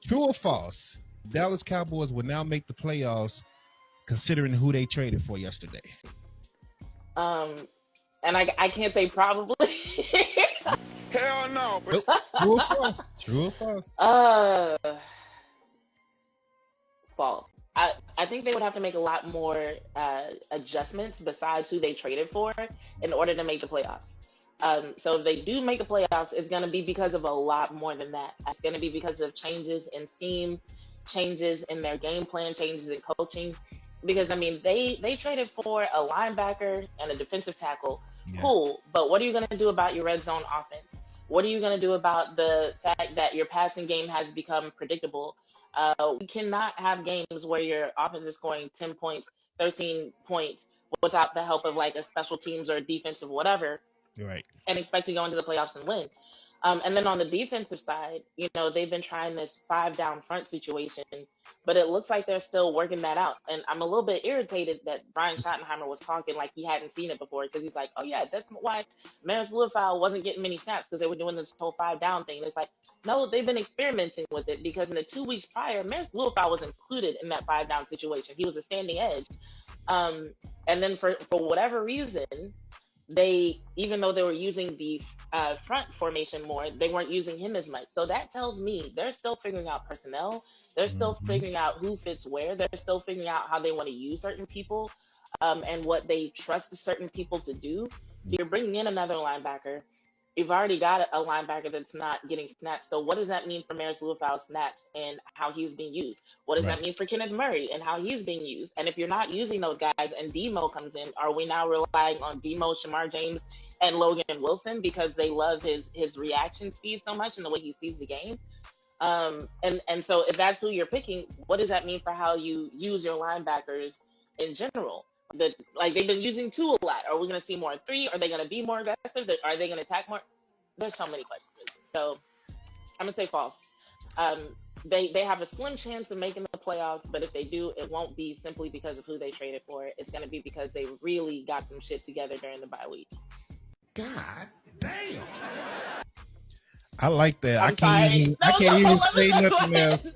True or false? Dallas Cowboys will now make the playoffs, considering who they traded for yesterday. And I can't say probably. Hell no. Nope. True or false? True or false? False. I think they would have to make a lot more adjustments besides who they traded for in order to make the playoffs. So if they do make the playoffs, it's going to be because of a lot more than that. It's going to be because of changes in scheme, changes in their game plan, changes in coaching. Because, I mean, they traded for a linebacker and a defensive tackle. Yeah. Cool. But what are you going to do about your red zone offense? What are you going to do about the fact that your passing game has become predictable? We cannot have games where your offense is scoring 10 points, 13 points without the help of like a special teams or a defensive whatever. Right. And expect to go into the playoffs and win. And then on the defensive side, you know, they've been trying this 5 down front situation, but it looks like they're still working that out. And I'm a little bit irritated that Brian Schottenheimer was talking like he hadn't seen it before, because he's like, oh yeah, that's why Marist Liufau wasn't getting many snaps, because they were doing this whole 5 down thing. And it's like, no, they've been experimenting with it, because in the 2 weeks prior, Marist Liufau was included in that 5 down situation. He was a standing edge. And then for whatever reason, they, even though they were using the front formation more, they weren't using him as much. So that tells me they're still figuring out personnel. They're still figuring out who fits where. They're still figuring out how they want to use certain people and what they trust certain people to do. You're bringing in another linebacker. You've already got a linebacker that's not getting snaps. So what does that mean for Marist Liufau's snaps and how he's being used? What does that mean for Kenneth Murray and how he's being used? And if you're not using those guys and Demo comes in, are we now relying on Demo, Shamar James, and Logan Wilson because they love his reaction speed so much and the way he sees the game? And so if that's who you're picking, what does that mean for how you use your linebackers in general? Like they've been using 2 a lot. Are we going to see more 3? Are they going to be more aggressive? Are they going to attack more? There's so many questions. So I'm going to say false. They have a slim chance of making the playoffs, but if they do, it won't be simply because of who they traded for. It's going to be because they really got some shit together during the bye week. God damn. I like that. I can't even say nothing else.